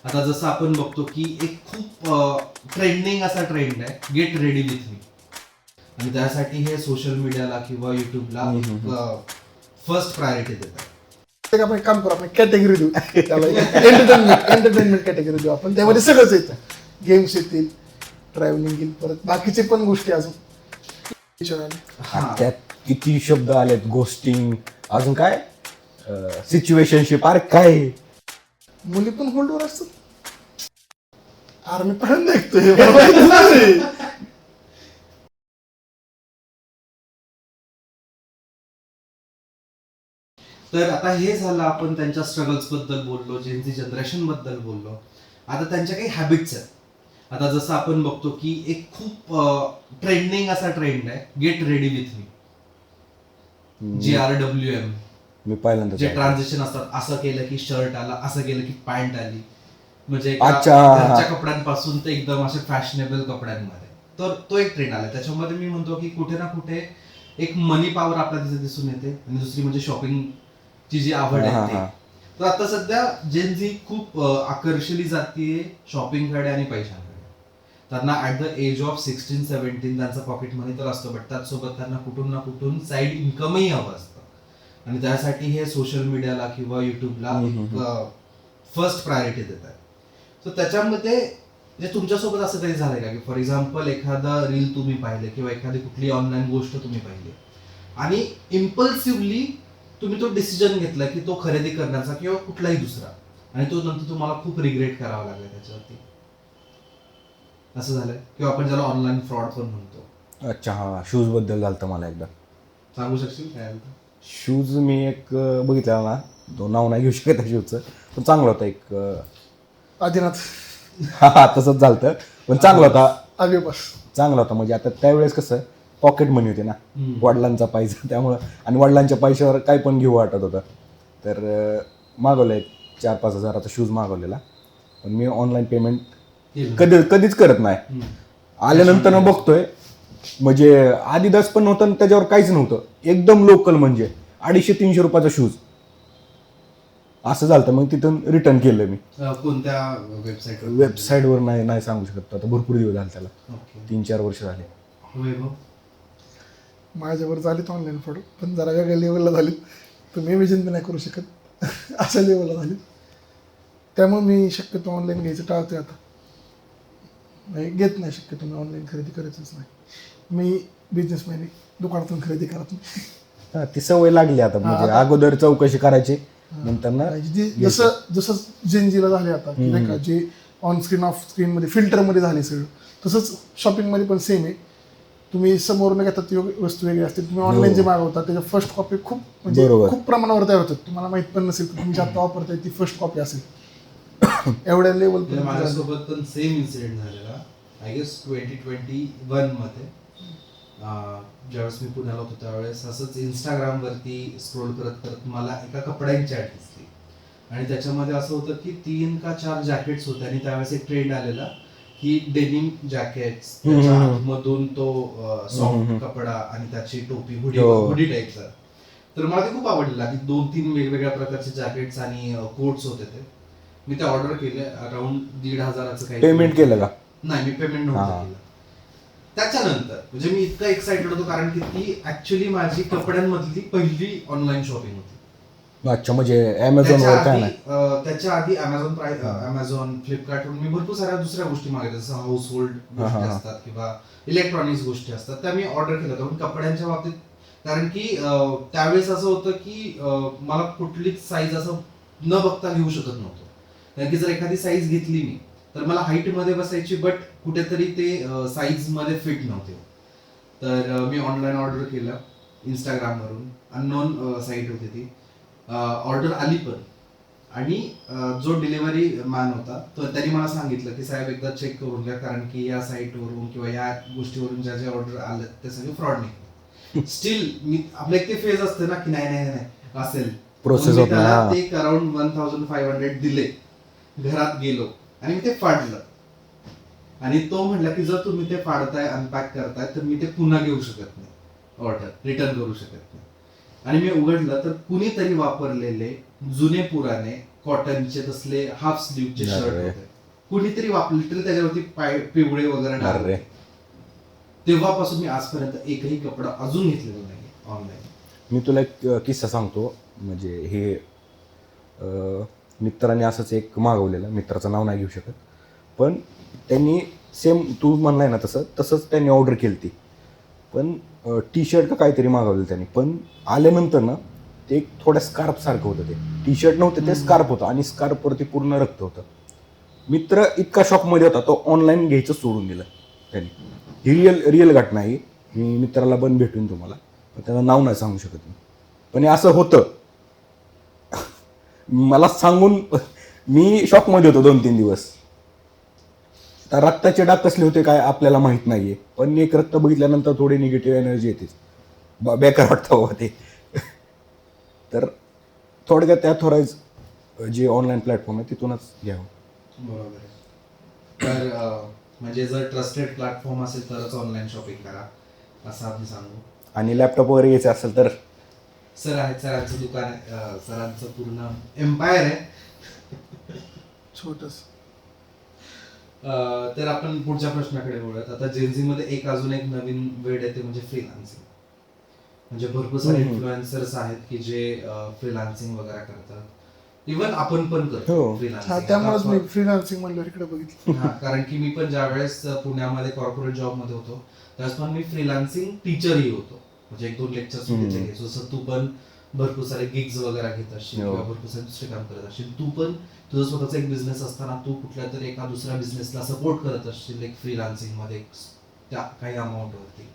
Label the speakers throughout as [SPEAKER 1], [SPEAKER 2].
[SPEAKER 1] आता जसं आपण बघतो की एक खूप ट्रेंडिंग असा ट्रेंड आहे, गेट रेडी विथ मी. आणि त्यासाठी हे सोशल मीडियाला किंवा युट्यूबला फर्स्ट प्रायोरिटी देतात.
[SPEAKER 2] आपण एक काम करू, आपण कॅटेगरी देऊ त्याला, एंटरटेनमेंट कॅटेगरी देऊ आपण. त्यामध्ये सगळंच येतं, गेम्स येतील, ट्रॅव्हलिंग येईल, परत बाकीचे पण गोष्टी अजून.
[SPEAKER 3] आणि त्यात किती शब्द आलेत, गोस्टिंग, अजून काय सिच्युएशनशिप, अरे काय
[SPEAKER 2] मुली पण होल्डवर असतात. आर्मी पण ऐकतोय.
[SPEAKER 1] तर आता हे झालं, आपण त्यांच्या स्ट्रगल्स बद्दल बोललो, जेनझी जनरेशन बद्दल बोललो. आता त्यांच्या काही हॅबिट्स आहेत. आता जसं आपण बघतो की एक खूप ट्रेंडिंग असा ट्रेंड आहे, get ready with me. GRWM,
[SPEAKER 3] मी पहिल्यांदा
[SPEAKER 1] जे ट्रान्झिशन असतात, असं केलं की शर्ट आला, असं केलं की पॅन्ट आली, म्हणजे
[SPEAKER 3] अच्छा.
[SPEAKER 1] घरच्या कपड्यांपासून ते एकदम असे फॅशनेबल कपड्यांमध्ये. तर तो एक ट्रेंड आला. त्याच्यामध्ये मी म्हणतो की कुठे ना कुठे एक मनी पॉवर आपल्याला तिथे दिसून येते, आणि दुसरी म्हणजे शॉपिंगची जी आवड आहे ते. तर आता सध्या जेनझी खूप आकर्षिली जातीये शॉपिंगकडे आणि पैशांकडे. त्यांना ऍट द एज ऑफ 16-17 त्यांचा पॉकेट मनी तर असतो, बट त्याचसोबत त्यांना कुठून ना कुठून साईड इन्कमही हवं असतं. आणि त्यासाठी हे सोशल मीडियाला किंवा युट्यूबला फर्स्ट प्रायोरिटी देतात. सो त्याच्यामध्ये जे तुमच्यासोबत असं काही झालंय का की फॉर एक्झाम्पल एखादा रील तुम्ही पाहिले किंवा एखादी कुठली ऑनलाईन गोष्ट तुम्ही पाहिली आणि इम्पल्सिव्हली तुम्ही तो डिसिजन घेतला की तो खरेदी करण्याचा किंवा कुठलाही दुसरा, आणि तो नंतर तुम्हाला खूप रिग्रेट करावा लागला त्याच्यावरती, असं झालंय? किंवा आपण ज्याला ऑनलाईन फ्रॉड पण म्हणतो.
[SPEAKER 3] अच्छा, हा शूज बद्दल झालं मला एकदा.
[SPEAKER 1] सांगू शकशील काय?
[SPEAKER 3] शूज मी एक बघितला ना, तो नाव नाही घेऊ शकत शूजचं, पण चांगला होता एक.
[SPEAKER 2] आदिनाथ
[SPEAKER 3] हा तसंच झालं, पण चांगला होता.
[SPEAKER 2] आगे
[SPEAKER 3] चांगला होता म्हणजे आता त्यावेळेस कसं पॉकेट मनी होती ना, वडिलांचा पैसा, त्यामुळं, आणि वडिलांच्या पैशावर काय पण घेऊ वाटत होतं. तर मागवलं एक 4-5 हजाराचा शूज मागवलेला, पण मी ऑनलाईन पेमेंट कधीच करत नाही. आल्यानंतर मग बघतोय म्हणजे आदिदास पण नव्हतं, त्याच्यावर काहीच नव्हतं, एकदम लोकल, म्हणजे 250-300 रुपयाचा शूज. असं झालं, मग तिथून रिटर्न केलं मी.
[SPEAKER 1] कोणत्या
[SPEAKER 3] वेबसाईटवर नाही सांगू शकत, आता भरपूर दिवस झाले त्याला, 3-4 वर्ष झाले.
[SPEAKER 2] माझ्यावर झालीत ऑनलाईन फ्रॉड, पण जरा वेगळ्या लेवलला झालीत, तर मी इमेजिन पण नाही करू शकत अशा लेवलला झालीत. त्यामुळे मी शक्यतो ऑनलाईन घ्यायचं टाळतोय आता, घेत नाही शक्यतो. मी ऑनलाईन खरेदी करायचंच नाही. मी बिझनेसमॅन, दुकानातून खरेदी करत नाही.
[SPEAKER 3] ती सवय लागली आता, म्हणजे अगोदर चौकशी करायची, नंतर ना
[SPEAKER 2] जसं जेनजीला झाले आता, की नाही का, जे ऑन स्क्रीन ऑफ स्क्रीन मध्ये फिल्टरमध्ये झाले सगळं, तसंच शॉपिंगमध्ये पण सेम आहे. तुम्ही समोरून घेतात ती वस्तू वेगळी असते, तुम्ही ऑनलाईन जे मागवता त्याच्या फर्स्ट कॉपी खूप म्हणजे खूप प्रमाणावर तयार होतात. तुम्हाला माहित पण नसेल की तुम्ही आता वापरताय ती फर्स्ट कॉपी असेल. एवढ्या लेवल
[SPEAKER 1] माझ्यासोबत पण सेम इन्सिडेंट झालेला, आय गेस 2021 मध्ये. ज्यावेळेस मी पुण्याला होतो त्यावेळेस असंच इंस्टाग्रामवरती स्क्रोल करत करत मला एका कपड्यांची ॲड दिसली, आणि त्याच्यामध्ये असं होतं की 3 का 4 जॅकेट्स होते, आणि त्यावेळेस एक ट्रेंड आलेला की डेनिम जॅकेट्स, त्याच्या आतमधून तो सॉफ्ट कपडा आणि त्याची टोपी, हुडी टाईपचा. तर मला ते खूप आवडलेला की 2-3 वेगवेगळ्या प्रकारचे जॅकेट्स आणि कोट्स होते ते. मी ते ऑर्डर केले, अराउंड 1,500 काही.
[SPEAKER 3] पेमेंट केलं का?
[SPEAKER 1] नाही, मी पेमेंट नव्हतं केलं. त्याच्यानंतर म्हणजे मी इतका एक्साइटेड होतो, कारण की ती ऍक्च्युअली माझी कपड्यांमधली पहिली ऑनलाईन शॉपिंग होती.
[SPEAKER 3] अच्छा, म्हणजे अमेझॉनवर काय नाही?
[SPEAKER 1] त्याच्या आधी अमेझॉन, फ्लिपकार्टवरून मी भरपूर साऱ्या दुसऱ्या गोष्टी मागितल्या, जसं हाऊस होल्ड गोष्टी असतात किंवा इलेक्ट्रॉनिक्स गोष्टी असतात, त्या मी ऑर्डर केल्या होत्या. पण कपड्यांच्या बाबतीत, कारण की त्यावेळेस असं होतं की मला कुठलीच साईज असं न बघता घेऊ शकत नव्हतं. कारण की जर एखादी साईज घेतली मी, तर मला हाईट मध्ये बसायची, बट कुठेतरी ते साईज मध्ये फिट नव्हते. तर मी ऑनलाईन ऑर्डर केलं इंस्टाग्रामवरून, अननोन साईट होती ती. ऑर्डर आली पण, आणि जो डिलिव्हरी मॅन होता तर त्यांनी मला सांगितलं की साहेब एकदा चेक करून घ्या, कारण की या साईटवरून किंवा या गोष्टीवरून ज्या ज्या ऑर्डर आले ते सगळे फ्रॉड निघले. स्टील मी आपलं एक ते फेज असते ना की नाही असेल
[SPEAKER 3] प्रोसेस होत नाही.
[SPEAKER 1] ते अराउंड 1,500 दिले, घरात गेलो आणि मी ते फाडलं, आणि तो म्हटला की जर तुम्ही ते फाडताय, अनपॅक करताय, तर मी ते पुन्हा घेऊ शकत नाही, ऑर्डर रिटर्न करू शकत नाही. आणि मी उघडलं तर कुणीतरी वापरलेले जुने पुराणे कॉटनचे तसले हाफ स्लीवचे शर्ट
[SPEAKER 3] अरे.
[SPEAKER 1] होते. कुणीतरी वापरले तरी त्याच्यावरती पिवळे वगैरे
[SPEAKER 3] अरे.
[SPEAKER 1] टाकले. तेव्हापासून मी आजपर्यंत एकही कपडा अजून घेतलेला नाही ऑनलाईन.
[SPEAKER 3] मी तुला एक किस्सा सांगतो. म्हणजे हे मित्राने असंच एक मागवलेलं, मित्राचं नाव नाही घेऊ शकत, पण त्यांनी सेम तू म्हणलाय ना तसंच त्यांनी ऑर्डर केली ती. पण टी शर्ट का काहीतरी मागवलेलं त्यांनी, पण आल्यानंतर ना ते एक थोड्या स्कार्फ सारखं होतं. ते टी शर्ट नव्हतं, ते स्कार्फ होतं आणि स्कार्फवरती पूर्ण रक्त होतं. मित्र इतका शॉकमध्ये होता, तो ऑनलाईन घ्यायचं सोडून दिलं त्यांनी. ही रिअल घटना आहे. मी मित्राला पण भेटून तुम्हाला, पण त्याचं नाव नाही सांगू शकत मी. पण हे असं होतं. मला सांगून मी शॉकमध्ये होतो 2-3 दिवस. तर रक्ताचे डाग कसले होते काय आपल्याला माहित नाहीये, पण एक रक्त बघितल्यानंतर थोडी निगेटिव्ह एनर्जी येतेच. बेकार वाटतं बाबा ते. तर थोडक्यात त्याथोराईज जे ऑनलाईन प्लॅटफॉर्म आहे तिथूनच घ्यावं.
[SPEAKER 1] बरोबर आहे. तर म्हणजे जर ट्रस्टेड प्लॅटफॉर्म असेल तरच ऑनलाईन शॉपिंग करा असं आपण सांगू.
[SPEAKER 3] आणि लॅपटॉप वगैरे घ्यायचं असेल तर
[SPEAKER 1] सर आहेत, सरांचं दुकान आहे, सरांचं पूर्ण एम्पायर आहे.
[SPEAKER 2] छोटस.
[SPEAKER 1] तर आपण पुढच्या प्रश्नाकडे बोलूयात. आता जेनझी मध्ये अजून एक नवीन वेड आहे, ते म्हणजे फ्रीलान्सिंग. म्हणजे भरपूर सारे इन्फ्लुएन्सर्स आहेत की जे फ्रीलान्सिंग वगैरे करतात. इव्हन आपण पण करतो
[SPEAKER 3] हो.
[SPEAKER 2] हा, त्यामुळेच मी फ्रीलान्सिंग म्हणलं इकडे बघितलं.
[SPEAKER 1] कारण की मी पण ज्यावेळेस पुण्यामध्ये कॉर्पोरेट जॉब मध्ये होतो त्यावेळेस पण मी फ्रीलान्सिंग टीचरही होतो. म्हणजे 1-2 लेक्चर्स तिथे घ्यायचो. जसं तू पण भरपूर सारे गिग्स वगैरे घेत असशील
[SPEAKER 3] हो.
[SPEAKER 1] किंवा भरपूर सारे दुसरे काम करत असशील. तू पण तुझं स्वतःचा एक बिझनेस असताना तू कुठल्या तरी एका दुसऱ्या बिझनेसला सपोर्ट करत असशील एक फ्रीलान्सिंग मध्ये त्या काही अमाऊंट वरती.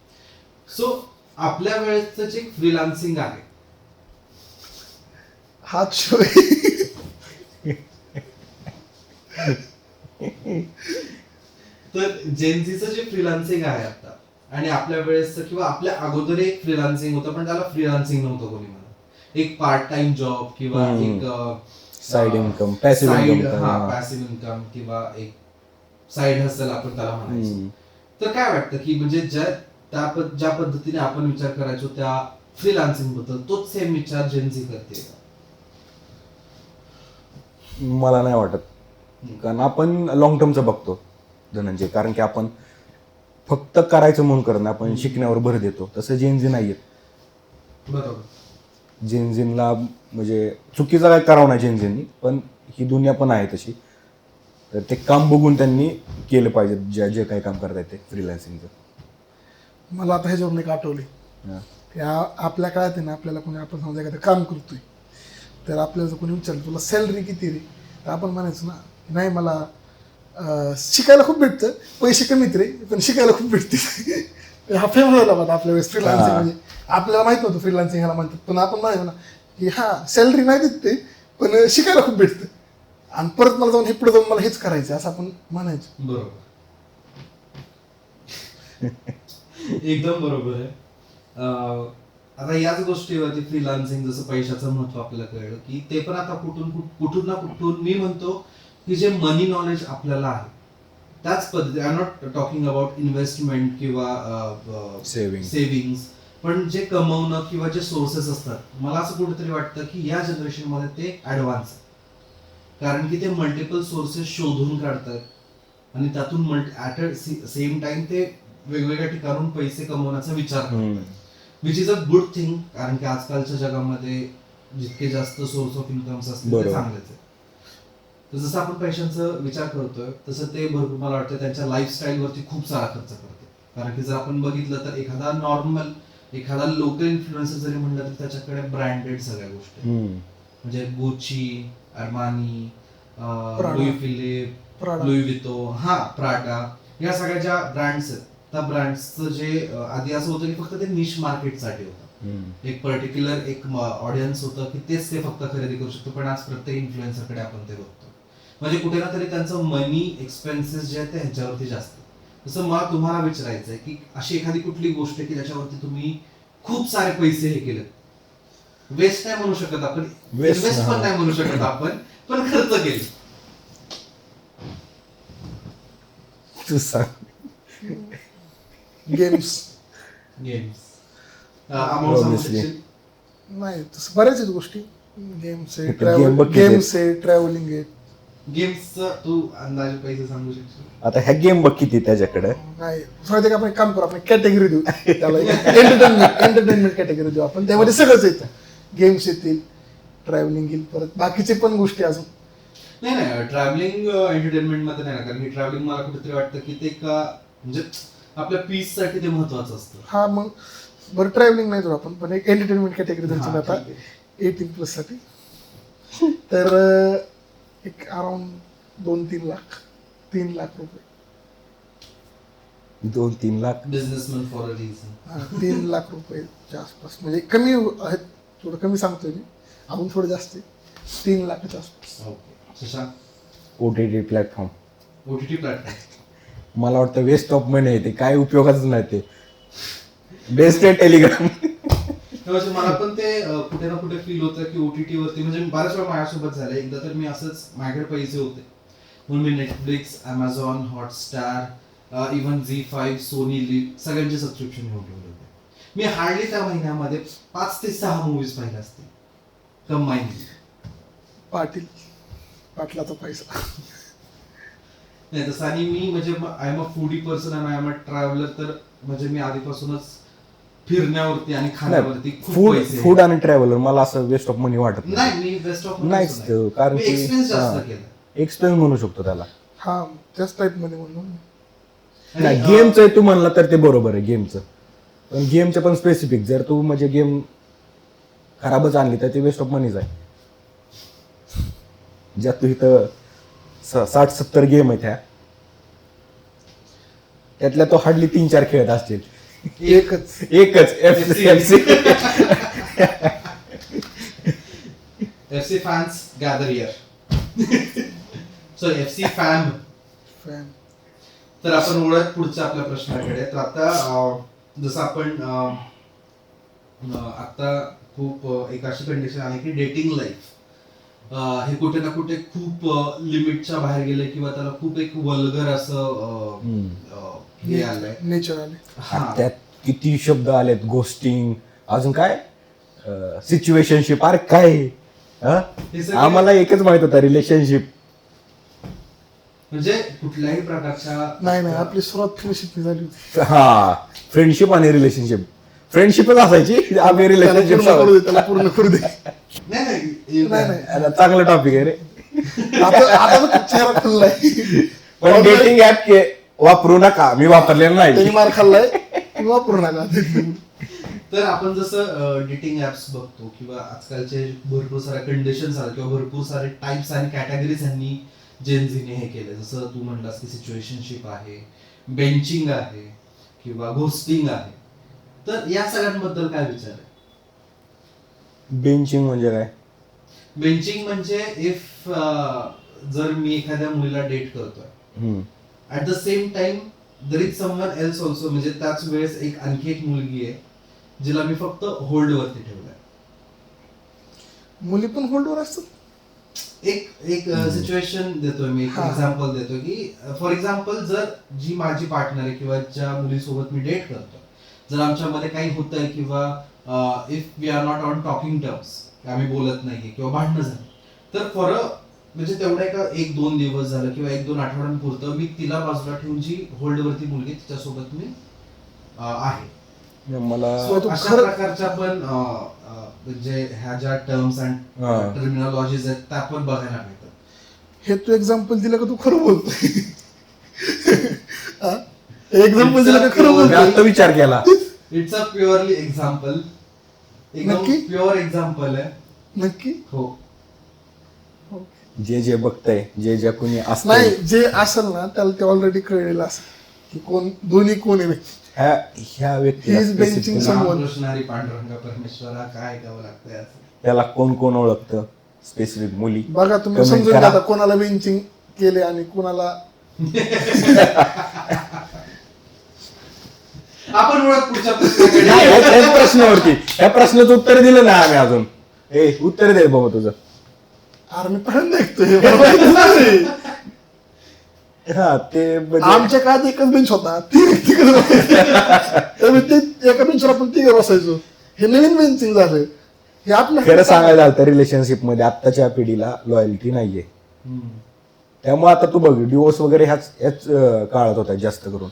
[SPEAKER 1] सो आपल्या वेळेचं जे फ्रीलान्सिंग आहे
[SPEAKER 2] हात शिवाय
[SPEAKER 1] तर जेनझीचं जे फ्रीलान्सिंग आहे आता आणि आपल्या वेळेसचं किंवा आपल्या अगोदर एक फ्रीलान्सिंग होतं पण त्याला फ्रीलान्सिंग नव्हतं कोणी म्हणत. एक पार्ट टाइम जॉब किंवा एक
[SPEAKER 3] side income, passive income,
[SPEAKER 1] passive income किंवा एक साईड हसल आपण त्याला म्हणायचो. तर काय वाटतं की म्हणजे ज्या पद्धतीने आपण विचार करायचो त्या फ्रीलान्सिंग बद्दल तोच सेम विचार जेनझी करते का?
[SPEAKER 3] मला नाही वाटत. कारण आपण लॉंग टर्मचं बघतो धनंजय. कारण की आपण फक्त करायचं म्हणून करत नाही, आपण शिकण्यावर भर देतो. तसं जेनझी नाही आहेत.
[SPEAKER 1] बरोबर.
[SPEAKER 3] जेनझीनला म्हणजे चुकीचं काय करावं नाही जेनझींनी, पण ही दुनिया पण आहे तशी. तर ते काम बघून त्यांनी केलं पाहिजे जे काही काम करतायत ते फ्रीलान्सिंगचं.
[SPEAKER 2] मला आता ह्याच्यावरून एक आठवले. आपल्या काळात आहे ना, आपल्याला कोणी आपण समजा एखादं काम करतोय तर आपल्याला जर कोणी विचारलं तुला सॅलरी किती रे, तर आपण म्हणायचं ना नाही मला शिकायला खूप भेटतं, पैसे कमीत रे पण शिकायला खूप भेटते. हा फेमस झाला बघा आपल्या वेळेस फ्रीलान्सिंग. म्हणजे आपल्याला माहित नव्हतं फ्रीलान्सिंग ह्याला म्हणतात, पण आपण म्हणायचो ना की हा सॅलरी नाही देत ते पण शिकायला खूप भेटतं आणि परत मला जाऊन हे पुढे जाऊन मला हेच करायचं असं आपण म्हणायचो.
[SPEAKER 1] बरोबर. एकदम बरोबर आहे. आता याच गोष्टीवरती फ्रीलान्सिंग जसं पैशाचं महत्व आपल्याला कळलं की ते पण आता कुठून ना कुठून मी म्हणतो की जे मनी नॉलेज आपल्याला आहे त्याच पद्धती. I am not talking about investment किंवा सेव्हिंग्स, पण जे कमवणं किंवा जे सोर्सेस असतात मला असं कुठेतरी वाटतं की या जनरेशन मध्ये ते ऍडव्हान्स आहे. कारण की ते मल्टिपल सोर्सेस शोधून काढतात आणि त्यातून ऍट सेम टाइम ते वेगवेगळ्या ठिकाणून पैसे कमवण्याचा विचार करतात, which is a good thing. कारण की आजकालच्या जगामध्ये जितके जास्त सोर्स ऑफ इन्कम्स असतील ते चांगलेच आहे. तर जसं आपण पैशांचा विचार करतोय तसं ते भरपूर मला वाटतं त्यांच्या लाईफस्टाईल वरती खूप सारा खर्च करतात. कारण की जर आपण बघितलं तर एखादा लोकल इन्फ्लुएन्सर जरी म्हणलं तर त्याच्याकडे ब्रँडेड सगळ्या गोष्टी म्हणजे Gucci, Armani, Louis Philippe, Louis Vuitton, Prada, या सगळ्या ज्या ब्रँड्स आहेत त्या ब्रँड्सचं जे आधी असं होतं की फक्त ते निश मार्केटसाठी होतं. एक पर्टिक्युलर एक ऑडियन्स होतं की तेच ते फक्त खरेदी करू शकतो. पण आज प्रत्येक इन्फ्लुएन्सरकडे आपण ते बघतो. म्हणजे कुठे ना तरी त्यांचं मनी एक्सपेन्सेस जे आहेत ते ह्याच्यावरती जास्त. जसं मला तुम्हाला विचारायचं आहे की अशी एखादी कुठली गोष्ट की ज्याच्यावरती तुम्ही खूप सारे पैसे हे केले, वेस्ट नाही म्हणू शकत आपण, इन्व्हेस्ट पण नाही म्हणू शकत आपण, पण खर्च केले.
[SPEAKER 3] तू सांग.
[SPEAKER 2] Games
[SPEAKER 3] Obviously.
[SPEAKER 2] नाही तसं बऱ्याच आहेत गोष्टी. गेम्स
[SPEAKER 3] इथे game बघ किती आहेत.
[SPEAKER 2] गेम्स आहे, ट्रॅव्हलिंग आहे.
[SPEAKER 1] गेम्सचा तू अंदाजे पैसे सांगू शकशील?
[SPEAKER 3] आता ह्या गेम बघ किती त्याच्याकडे.
[SPEAKER 2] नाही सांगते का आपण एक काम करू, आपण कॅटेगरी देऊ त्याला, एंटरटेनमेंट कॅटेगरी देऊ आपण. त्यामध्ये सगळंच येतं, गेम्स येतील, ट्रॅव्हलिंग येईल, परत बाकीचे पण गोष्टी अजून.
[SPEAKER 1] नाही ट्रॅव्हलिंग एंटरटेनमेंट मध्ये नाही ना, कारण की ट्रॅव्हलिंग मला कुठेतरी वाटतं की ते का म्हणजे आपल्या पीस साठी ते महत्वाचं असतं.
[SPEAKER 2] हा मग बरं ट्रॅव्हलिंग नाही देऊ आपण, पण एक एंटरटेनमेंट कॅटेगरी
[SPEAKER 1] हा,
[SPEAKER 2] द्यायची आता
[SPEAKER 1] ठीक आहे.
[SPEAKER 2] 18+ साठी. तर एक अराउंड 2-3 लाख, 3 लाख रुपये.
[SPEAKER 3] 2-3 lakh.
[SPEAKER 1] Businessman for a reason.
[SPEAKER 2] 3 lakh रुपयेच्या आसपास, म्हणजे कमी आहेत, थोडं कमी सांगतोय मी, अजून थोडं जास्त आहे. 3 लाखाच्या आसपास.
[SPEAKER 1] Okay. Shashank,
[SPEAKER 3] OTT platform
[SPEAKER 1] OTT platform.
[SPEAKER 3] मला वाटतं वेस्ट ऑफ मनी आहे ते, काय उपयोगाचं नाही ते. बेस्ट आहे टेलिग्राम.
[SPEAKER 1] म्हणजे मला पण ते कुठे ना कुठे फील होतं की ओटीटी वरती, म्हणजे बऱ्याच वेळा माझ्यासोबत झालं. एकदा तर मी असंच, माझ्याकडे पैसे होते म्हणून मी Netflix, Amazon, Hotstar, even Zee five, Sony Liv सगळ्यांचे सबस्क्रिप्शन घेऊन ठेवले होते. मी हार्डली त्या महिन्यामध्ये 5 ते 6 मूवीज पाहिल्या असतील कंबाईनली.
[SPEAKER 2] पाटलाचा पैसा.
[SPEAKER 1] नाही तसं, आणि मी म्हणजे I am a foodie person आणि आय एम अ ट्रॅव्हलर, तर म्हणजे मी आधीपासूनच फिरण्यावरती आणि खाण्यावरती खूप
[SPEAKER 3] फूड
[SPEAKER 1] पैसे.
[SPEAKER 3] फूड आणि ट्रॅव्हलर मला असं वेस्ट ऑफ मनी वाटत
[SPEAKER 1] नाही, मी बेस्ट ऑफ
[SPEAKER 3] नाहीच ते, कारण की
[SPEAKER 1] एक्सपेन्स जास्त केलं.
[SPEAKER 3] एक्सपेन्स म्हणू शकतो त्याला.
[SPEAKER 2] हा त्याच टाईप मध्ये म्हणून.
[SPEAKER 3] नाही गेमचं तू म्हणला तर ते बरोबर आहे गेमचं, पण गेमचं पण स्पेसिफिक, जर तू म्हणजे गेम खराबच आणली तर ते वेस्ट ऑफ मनीच आहे. ज्यात तू इथं 60-70 गेम आहेत ह्या, त्यातल्या तो हार्डली 3-4 खेळत असतील.
[SPEAKER 2] एकच
[SPEAKER 3] एकच FC.
[SPEAKER 1] FC fans gather here. So FC fan.
[SPEAKER 2] Fan.
[SPEAKER 1] तर आपण वळत पुढच्या आपल्या प्रश्नाकडे. तर आता जसं आपण आता खूप एक अशी कंडिशन आहे की डेटिंग लाईफ हे कुठे ना कुठे खूप लिमिटच्या बाहेर गेले, किंवा त्याला खूप एक वल्गर असं हे आलंय.
[SPEAKER 2] नेचर आले.
[SPEAKER 1] हा.
[SPEAKER 3] त्यात किती शब्द आलेत, गोस्टिंग, अजून काय सिच्युएशनशिप, अरे काय हा?
[SPEAKER 1] हे सगळे-
[SPEAKER 3] आम्हाला एकच माहित होतं रिलेशनशिप.
[SPEAKER 1] म्हणजे कुठल्याही प्रकारच्या
[SPEAKER 2] नाही आपली सुरुवात फ्रेंडशिप झाली होती.
[SPEAKER 3] हा, फ्रेंडशिप आणि रिलेशनशिप. फ्रेंडशिपच असायची, आम्ही
[SPEAKER 2] त्याला पूर्ण करू
[SPEAKER 3] रिलेशनशिप.
[SPEAKER 2] दे, त्याला पूर्ण करू दे.
[SPEAKER 1] नाही
[SPEAKER 2] नाही
[SPEAKER 3] चांगलं टॉपिक आहे रे.
[SPEAKER 2] आता तर चेहरा खुललाय.
[SPEAKER 3] पण डेटिंग ऍप वापरू नका, मी वापरलेलं
[SPEAKER 2] त्यांनी
[SPEAKER 3] नाही.
[SPEAKER 2] मार खाल्लाय, वापरू नका.
[SPEAKER 1] तर आपण जसं डेटिंग ऍप्स बघतो, किंवा आजकालचे भरपूर साऱ्या कंडिशन्स आले, किंवा भरपूर सारे टाइप्स आणि कॅटेगरीज यांनी जेनझीने हे केले. जसं तू म्हणलास की सिच्युएशनशिप आहे, बेंचिंग आहे, किंवा घोस्टिंग आहे. तर या सगळ्यांबद्दल काय विचार आहे?
[SPEAKER 3] बेंचिंग म्हणजे काय?
[SPEAKER 1] बेंचिंग म्हणजे इफ जर मी एखाद्या मुलीला डेट करतोय, at the same time there is someone else also, म्हणजे त्याच वेळेस आणखी एक मुलगी आहे जिला मी फक्त होल्ड वरती ठेवलंय.
[SPEAKER 2] मुली पण होल्डवर असतात.
[SPEAKER 1] एक सिच्युएशन देतोय मी, एक
[SPEAKER 2] हा.
[SPEAKER 1] एक्झाम्पल देतो की फॉर एक्झाम्पल जर जी माझी पार्टनर आहे किंवा ज्या मुलीसोबत मी डेट करतो, जर आमच्यामध्ये काही होतंय, किंवा if we are not on talking terms, आम्ही बोलत नाहीये किंवा भांडणं झालं, तर फॉर म्हणजे तेवढ्या का 1-2 दिवस झालं किंवा 1-2 आठवड्यांपुरतं मी तिला बाजूला ठेवून जी होल्डवरती मुलगी तिच्यासोबत मी आहे.
[SPEAKER 3] मला
[SPEAKER 1] So,
[SPEAKER 2] तू
[SPEAKER 1] अशा
[SPEAKER 2] खरं-
[SPEAKER 1] प्रकारच्या पण म्हणजे ह्या ज्या टर्म्स अँड
[SPEAKER 3] हा.
[SPEAKER 1] टर्मिनॉलॉजीज आहेत त्या पण बघायला मिळतात.
[SPEAKER 2] हे तू एक्झाम्पल दिलं का तू खरं बोलतोय? एक्झाम्पल दिलं का खरं
[SPEAKER 3] मी
[SPEAKER 2] बोलतोय?
[SPEAKER 3] आता विचार केला.
[SPEAKER 1] इट्स अ प्युअरली एक्झाम्पल, एकदम
[SPEAKER 2] नक्की?
[SPEAKER 1] प्युअर एक्झाम्पल आहे.
[SPEAKER 2] नक्की.
[SPEAKER 1] हो.
[SPEAKER 3] जे बघताय, जे कुणी
[SPEAKER 2] नाही
[SPEAKER 3] असतंय,
[SPEAKER 2] जे असेल ना त्याला ते ऑलरेडी कळलेलं असेल की कोण दोन्ही कोण आहे व्यक्ती.
[SPEAKER 3] ह्या व्यक्तीला
[SPEAKER 2] He is benching
[SPEAKER 3] specifically
[SPEAKER 2] someone.
[SPEAKER 1] Ramakrishna Hari Pandurang परमेश्वरा काय ऐकावं लागतंय असं.
[SPEAKER 3] त्याला कोण ओळखतं, स्पेसिफिक मुली.
[SPEAKER 2] बघा तुम्ही
[SPEAKER 3] Comment
[SPEAKER 2] समजून
[SPEAKER 3] करा.
[SPEAKER 2] घ्या आता कोणाला बेंचिंग केले आणि कोणाला.
[SPEAKER 1] आपण मुळात पुढच्या प्रश्नाकडे
[SPEAKER 3] नाही, ह्या प्रश्नावरती, ह्या प्रश्नाचं उत्तर दिलं नाही आम्ही अजून. उत्तर दे बाबा तुझं.
[SPEAKER 2] अरे मी पहिल्यांदा ऐकतोय. मला माहितीच नाही.
[SPEAKER 3] हा, ते म्हणजे-
[SPEAKER 2] आमच्या काळात एकच बेंच होता, ती व्यक्तीकडे बसायची. त्यामुळे ते एका बेंचवर आपण तिघे बसायचो. हे नवीन बेंचिंग झालं. हे आपलं
[SPEAKER 3] खरं सांगायला झालं तर रिलेशनशिप मध्ये आत्ताच्या पिढीला लॉयल्टी नाहीये. त्यामुळे आता तू बघ डिवोर्स वगैरे ह्याच काळात होता जास्त करून.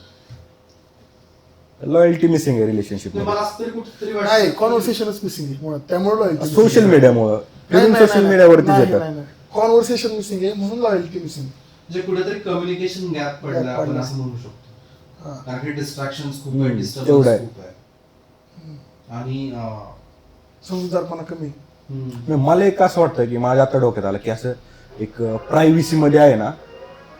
[SPEAKER 3] लॉयल्टी मिसिंग आहे रिलेशनशिप
[SPEAKER 1] मला
[SPEAKER 3] मध्ये
[SPEAKER 1] असं तरी कुठेतरी
[SPEAKER 2] नाही
[SPEAKER 1] वाटतं
[SPEAKER 2] कॉन्व्हर्सेशनच मिसिंग आहे मुळात, त्यामुळे लॉयल्टी
[SPEAKER 3] सोशल मीडियामुळे सोशल मीडियावरतीच येतं.
[SPEAKER 2] कॉन्व्हर्सेशन मिसिंग आहे म्हणून लॉयल्टी मिसिंग.
[SPEAKER 1] म्हणजे कुठेतरी कम्युनिकेशन गॅप पडला आपण असं म्हणू शकतो. कारण की डिस्ट्रॅक्शन खूप आहे,
[SPEAKER 3] तेवढं
[SPEAKER 1] डिस्टर्बन्स
[SPEAKER 3] आहे.
[SPEAKER 1] खूप आहे आणि
[SPEAKER 2] समजूतदारपणा कमी.
[SPEAKER 3] मला एक असं वाटतं की माझ्या आता डोक्यात आलं की असं एक प्रायव्हसी मध्ये आहे ना.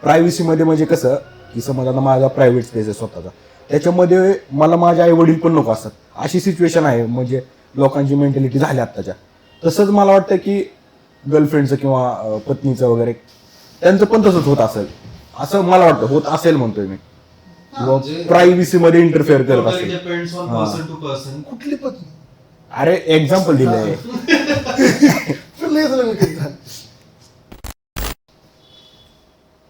[SPEAKER 3] प्रायव्हसी मध्ये म्हणजे कसं की समज आता माझा प्रायव्हेट स्पेस आहे स्वतःचा, त्याच्यामध्ये मला माझे आई वडील पण नको असतात अशी सिच्युएशन आहे. म्हणजे लोकांची मेंटॅलिटी झाली आत्ताच्या. तसंच मला वाटतं की गर्लफ्रेंडचं किंवा पत्नीचं वगैरे त्यांचं पण तसंच होत असेल असं मला वाटतं. होत असेल म्हणतोय मी. प्रायव्हसी मध्ये इंटरफेअर करत असेल.
[SPEAKER 1] Depends on person to person.
[SPEAKER 2] कुठली पत्नी
[SPEAKER 3] अरे एक्झाम्पल दिलंय.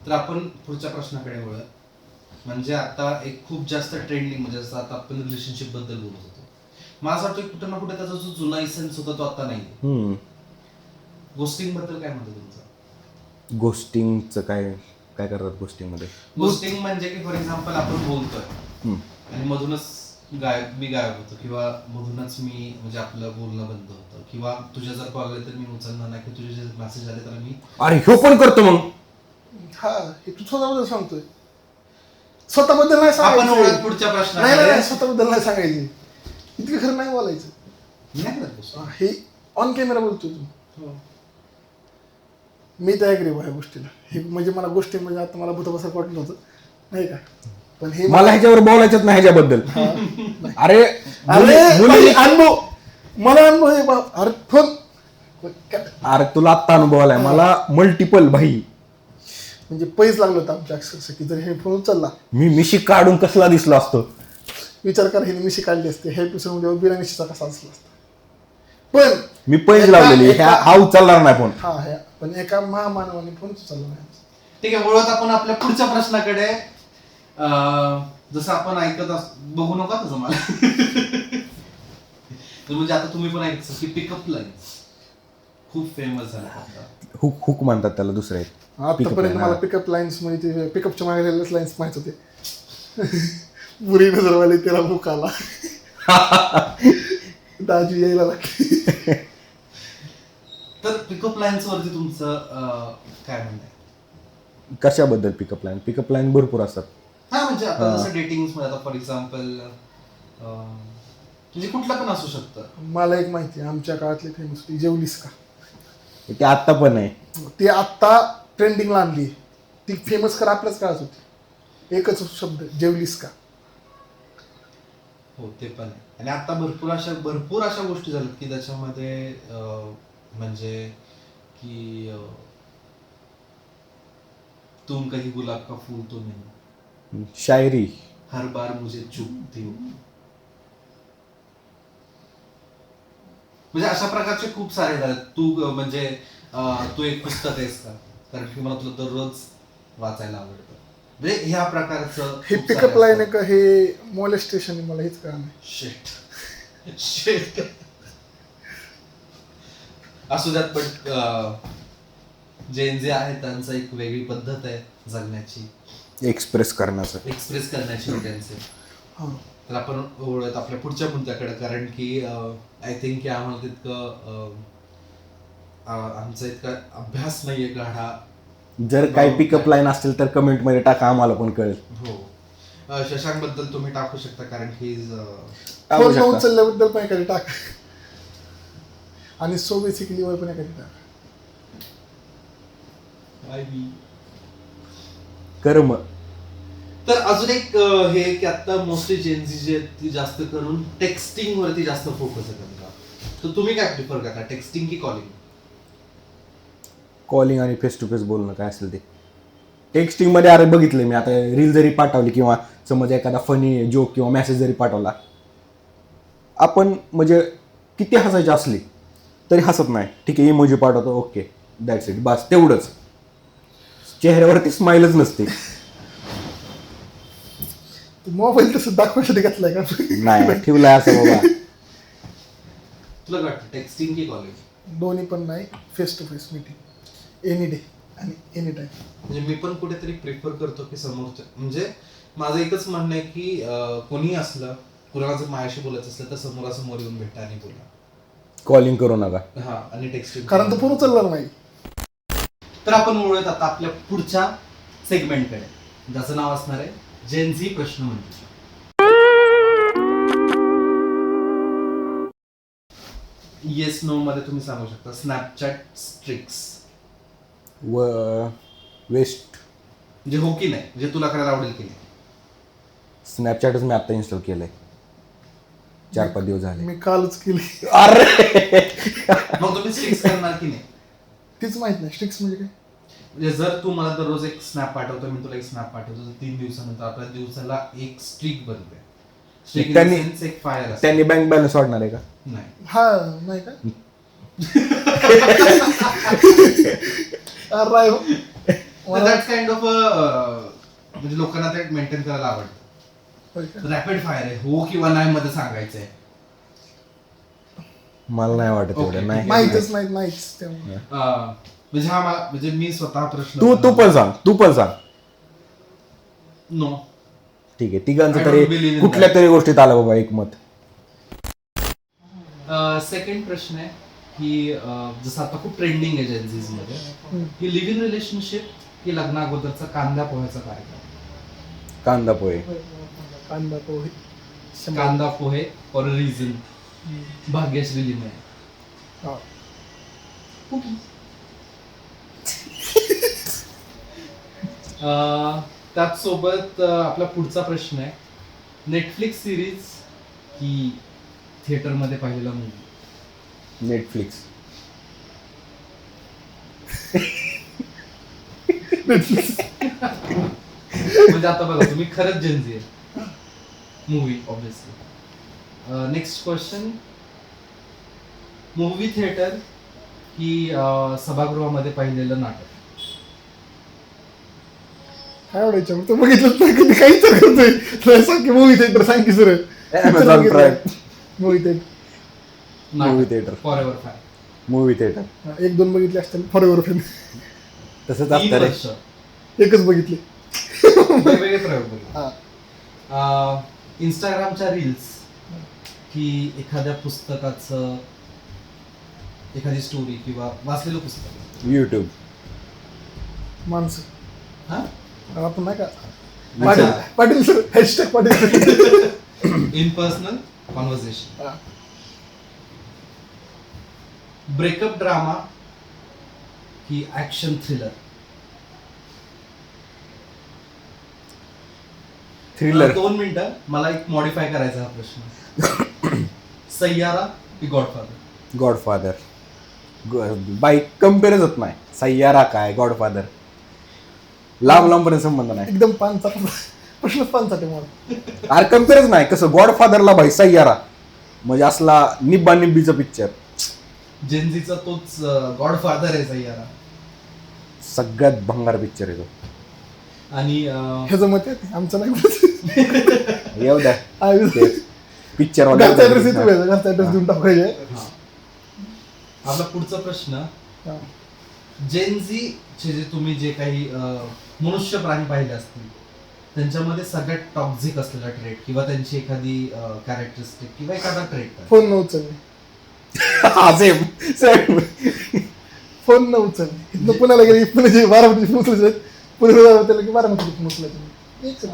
[SPEAKER 1] तर आपण पुढच्या प्रश्नाकडे वळत. म्हणजे आता एक खूप जास्त ट्रेंडिंग म्हणजे जसं आता आपण रिलेशनशिप बद्दल बोलत होतो. मला असं वाटतं कुठे ना कुठे त्याचा जो जुना इसेन्स होता तो आता नाही. गोस्टिंग बद्दल काय म्हणतो तुमचं?
[SPEAKER 3] गोष्टींचं काय काय करतात गोष्टींमध्ये?
[SPEAKER 1] गोस्टिंग म्हणजे की फॉर एक्झाम्पल आपण बोलतोय आणि मधूनच मी गायब होतो किंवा मधूनच मी म्हणजे आपलं बोलणं बंद होतं किंवा तुझ्या जर कॉल आले तर मी उचलणार नाही किंवा तुझे जे मेसेज आले तर मी
[SPEAKER 3] अरे ह्यो पण करतो मग.
[SPEAKER 2] हा हे तू स्वतःबद्दल सांगतोय. स्वतःबद्दल नाही
[SPEAKER 1] आपण
[SPEAKER 2] सांगायचं.
[SPEAKER 1] पुढच्या
[SPEAKER 2] नाही
[SPEAKER 1] प्रश्नाकडे
[SPEAKER 2] स्वतःबद्दल नाही सांगायचे. इतकं खरं नाही बोलायचं.
[SPEAKER 1] नाही करत गोष्ट.
[SPEAKER 2] हे ऑन कॅमेरा बोलतोय तू. मी तर ऍग्री ह्या गोष्टीला. हे म्हणजे मला गोष्टी म्हणजे आता मला भूतबसार वाटलं होतं नाही का, पण हे
[SPEAKER 3] मला ह्याच्यावर बोलायचंच नाही ह्याच्याबद्दल. अरे
[SPEAKER 2] अनुभव मला अनुभव आहे बा. अरे फोन
[SPEAKER 3] अरे तुला आत्ता अनुभव आलाय मला मल्टिपल भाई.
[SPEAKER 2] म्हणजे पैस लागलं होतं आमच्या अक्षरशः की जर हे फोन उचलला
[SPEAKER 3] मी मिशी काढून कसला दिसलो असतो.
[SPEAKER 2] विचार करा हे मिशी काढली असते हे एपिसोड बिना मिशीचा कसा असला असता. पण
[SPEAKER 3] मी पैज लावलेली हा उचलणार नाही फोन.
[SPEAKER 2] हा ह्या पण एका महामानवाने फोन उचलला नाही.
[SPEAKER 1] ठीक आहे, वळत आपण आपल्या पुढच्या प्रश्नाकडे. जसं आपण ऐकत बघू नका तसं मला. म्हणजे आता तुम्ही पण ऐकत की पिकअप लाईन्स खूप फेमस झाल्या.
[SPEAKER 3] हुक हुक म्हणतात त्याला दुसरे.
[SPEAKER 2] आतापर्यंत मला पिकअप लाईन्स म्हणजे ते पिकअपच्या मागे लाईन्स माहित होते. बुरी नजरवाले त्याला भूक आला. दाजी यायला लागली.
[SPEAKER 1] तर पिकअप लाईन्स वरती तुमचं काय म्हणणं आहे?
[SPEAKER 3] कशाबद्दल पिकअप लाईन? पिकअप लाईन भरपूर असतात.
[SPEAKER 1] हा म्हणजे आता जसं डेटिंग मध्ये आता फॉर एक्झाम्पल म्हणजे कुठलं पण असू शकतं.
[SPEAKER 2] मला एक माहिती आहे आमच्या काळातली फेमस होती जेवलीस का.
[SPEAKER 3] ते आत्ता पण आहे.
[SPEAKER 2] ती आत्ता ट्रेंडिंगला आणली. ती फेमस कर आपल्याच काळात होती. एकच शब्द जेवलीस का.
[SPEAKER 1] हो ते पण आहे. आणि आता भरपूर अशा गोष्टी झाल्यात की त्याच्यामध्ये म्हणजे की तुम कहीं गुलाब का फूल तो नहीं,
[SPEAKER 3] शायरी.
[SPEAKER 1] हर बार मुझे चुभती हो. म्हणजे अशा प्रकारचे खूप सारे झाले. तू म्हणजे तू एक पुस्तक आहेस का, कारण की मला तुला दररोज वाचायला आवडतं. म्हणजे ह्या प्रकारचं
[SPEAKER 2] हे
[SPEAKER 1] खूप
[SPEAKER 2] पिकअप
[SPEAKER 1] सारे
[SPEAKER 2] लाईन आहे
[SPEAKER 1] असतात.
[SPEAKER 2] का हे मॉलेस्टेशन आहे मला हेच कळलं नाही.
[SPEAKER 1] शेट असू द्यात. पण जेन जे आहे त्यांचं एक वेगळी पद्धत आहे जगण्याची,
[SPEAKER 3] एक्सप्रेस करण्याचं.
[SPEAKER 1] एक्सप्रेस करण्याची त्यांचे. तर आपण ओळख आपल्या पुढच्या मुद्द्याकडे, कारण की आय थिंक की आम्हाला तितकं आमचा इतका अभ्यास नाहीये गाढा.
[SPEAKER 3] जर काही पिकअप लाईन असतील तर कमेंट मध्ये टाका, आम्हाला पण कळेल.
[SPEAKER 1] हो शशांक बद्दल तुम्ही टाकू शकता, कारण की
[SPEAKER 3] टाकू
[SPEAKER 2] फोन
[SPEAKER 3] शकता.
[SPEAKER 2] उचलल्याबद्दल पण एखादी टाक. आणि सो बेसिकली वर पण एखादी टाक.
[SPEAKER 3] कर्म.
[SPEAKER 1] तर अजून एक हे की आता मोस्टली जेनझी जे आहेत ती जास्त करून टेक्स्टिंग वरती जास्त फोकस आहे त्यांचा. तर तुम्ही काय प्रिफर करता, टेक्स्टिंग की कॉलिंग?
[SPEAKER 3] कॉलिंग आणि फेस टू फेस बोलणं काय असेल ते. टेक्स्टिंग मध्ये अरे बघितलं मी आता रील जरी पाठवली किंवा समज एखादा फनी जोक किंवा मेसेज जरी पाठवला, आपण म्हणजे किती हसायची असली तरी हसत नाही. ठीक आहे इमोजी पाठवतो, ओके दॅट्स इट, बस तेवढंच. चेहऱ्यावरती स्माईलच नसते.
[SPEAKER 2] मोबाईल तसं दाखवायसाठी घेतलाय का?
[SPEAKER 3] नाही ठेवलाय असं बाबा.
[SPEAKER 1] तुला काय वाटतं टेक्स्टिंग की कॉलिंग?
[SPEAKER 2] दोन्ही पण नाही, face to face meeting any day आणि एनी टाइम.
[SPEAKER 1] म्हणजे मी पण कुठेतरी प्रिफर करतो की समोरच्या, म्हणजे माझं एकच म्हणणं आहे की कोणी असलं, कुणाला जर माझ्याशी बोलायचं असलं तर समोरासमोर येऊन भेटा आणि बोला.
[SPEAKER 3] कॉलिंग करू नका.
[SPEAKER 1] हा, आणि टेक्स्टिंग
[SPEAKER 2] कारण तो फोन उचलणार नाही.
[SPEAKER 1] तर आपण वळूयात आता आपल्या पुढच्या सेगमेंटकडे, ज्याचं नाव असणार आहे जेन झी प्रश्न मंजुषा. येस नो मध्ये तुम्ही सांगू शकता स्नॅपचॅट स्ट्रिक्स,
[SPEAKER 3] वेस्ट.
[SPEAKER 1] म्हणजे हो की नाही, म्हणजे तुला करायला आवडेल की नाही?
[SPEAKER 3] स्नॅपचॅटच मी आता इन्स्टॉल केलंय, 4-5 दिवस झाले.
[SPEAKER 2] मी कालच केली.
[SPEAKER 3] अरे
[SPEAKER 1] मग तुम्ही स्ट्रिक्स करणार की नाही?
[SPEAKER 2] तीच माहित नाही स्ट्रिक्स म्हणजे काय.
[SPEAKER 1] म्हणजे जर तू मला दररोज एक स्नॅप पाठवतो, मी तुला एक स्नॅप पाठवतो, तर 3 दिवसानंतर आपल्या दिवसाला एक स्ट्रिक बनते. स्ट्रिक इन द
[SPEAKER 3] त्यांनी-
[SPEAKER 1] सेन्स एक फायर असते.
[SPEAKER 3] त्यांनी बँक बॅलन्स वाढणार आहे का?
[SPEAKER 1] नाही.
[SPEAKER 2] हा नाही का. अरे
[SPEAKER 1] दॅट्स काइंड ऑफ म्हणजे लोकांना ते मेंटेन करायला आवडतं.
[SPEAKER 2] होय का?
[SPEAKER 1] रॅपिड फायर आहे, हो किंवा नाही मध्ये सांगायचंय.
[SPEAKER 3] मला नाही वाटत
[SPEAKER 1] Okay,
[SPEAKER 3] एवढं. नाही
[SPEAKER 2] माहितच नाहीच त्यामुळे.
[SPEAKER 1] म्हणजे हा मला, म्हणजे मी स्वतः प्रश्न
[SPEAKER 3] तू पण सांग.
[SPEAKER 1] नो.
[SPEAKER 3] ठीक आहे, तिघांचं
[SPEAKER 1] I don't believe
[SPEAKER 3] तरी
[SPEAKER 1] in
[SPEAKER 3] कुठल्या
[SPEAKER 1] that.
[SPEAKER 3] तरी गोष्टीत आलं बाबा एक मत.
[SPEAKER 1] सेकंड प्रश्न आहे की जसं आता खूप ट्रेंडिंग आहे जेन्झीज मध्ये, की लिव्ह इन रिलेशनशिप की लग्ना अगोदरचा कांदा पोह्याचा कार्यक्रम?
[SPEAKER 3] कांदा pohe.
[SPEAKER 2] Kanda pohe.
[SPEAKER 1] Kanda pohe for a reason. Bhagyashree Limaye.
[SPEAKER 2] हा.
[SPEAKER 1] त्याच सोबत आपला पुढचा प्रश्न आहे, नेटफ्लिक्स सिरीज की थिएटर मध्ये पाहिलेला मूवी?
[SPEAKER 3] नेटफ्लिक्स.
[SPEAKER 1] म्हणजे आता बघा, तुम्ही खरंच जेन्झी आहे. Movie obviously. Next question, movie theatre की सभागृहामध्ये पाहिलेलं नाटक?
[SPEAKER 2] काय आवडायचं तू बघितलंच नाही कधी, काही तर करतोय. तुला सांग की मूवी थिएटर सांग की sir.
[SPEAKER 3] Amazon Prime.
[SPEAKER 2] Movie theatre.
[SPEAKER 3] Movie theater.
[SPEAKER 1] For ever five.
[SPEAKER 3] Movie theatre.
[SPEAKER 2] 1-2 बघितले असतील फॉर एव्हर फेम.
[SPEAKER 3] तसंच
[SPEAKER 1] 3
[SPEAKER 3] असतं रे.
[SPEAKER 1] वर्ष
[SPEAKER 2] एकच बघितले.
[SPEAKER 1] वेगवेगळे प्रयोग बघितले.
[SPEAKER 2] हा.
[SPEAKER 1] इंस्टाग्रामच्या रील्स की एखाद्या पुस्तकाचं, एखादी स्टोरी किंवा वाचलेलं पुस्तक?
[SPEAKER 3] युट्यूब.
[SPEAKER 2] माणसं.
[SPEAKER 1] हा,
[SPEAKER 2] आपण नाही का Patil Patil sir hashtag Patil sir.
[SPEAKER 1] In personal conversation.
[SPEAKER 2] हा.
[SPEAKER 1] ब्रेकअप ड्रामा की ऍक्शन थ्रिलर?
[SPEAKER 3] थ्रिलर.
[SPEAKER 1] 2 मिनिटं, मला एक मॉडिफाय करायचा हा प्रश्न. सय्यारा की गॉडफादर?
[SPEAKER 3] गॉडफादर. बाई कम्पेअरच होत नाही. सय्यारा काय, गॉडफादर. लांब संबंध नाही.
[SPEAKER 2] एकदम पानचा प्रश्नच पानचा आहे मला.
[SPEAKER 3] अरे कम्पेअरच नाही. कसं गॉडफादरला भाई सय्यारा म्हणजे असला निब्बा निब्बीचा पिक्चर.
[SPEAKER 1] जेन्झीचा तोच गॉडफादर आहे सय्यारा.
[SPEAKER 3] सगळ्यात भंगार पिक्चर आहे तो.
[SPEAKER 1] आणि
[SPEAKER 2] ह्याचं मत आहे आमचं नाही.
[SPEAKER 3] येऊ द्या पिक्चर.
[SPEAKER 2] घरचा ऍड्रेस येतो, घरचा ऍड्रेस देऊन टाकायचे.
[SPEAKER 1] हा. आपला पुढचा प्रश्न,
[SPEAKER 2] हा.
[SPEAKER 1] जेन्झीचे जे तुम्ही जे काही मनुष्य प्राणी पाहिले असतील, त्यांच्यामध्ये सगळ्यात टॉक्झिक असलेला ट्रेट किंवा त्यांची एखादी कॅरेक्टरिस्टिक किंवा एखादा ट्रेट?
[SPEAKER 2] फोन न उचलणे.
[SPEAKER 3] सेम.
[SPEAKER 2] फोन न उचलणे. इथनं पुण्याला गेले, पुण्याचे 12 मिनिट फोन उचलायचे, पुण्याला त्याला की 12 मिनिट फोन उचलायचे.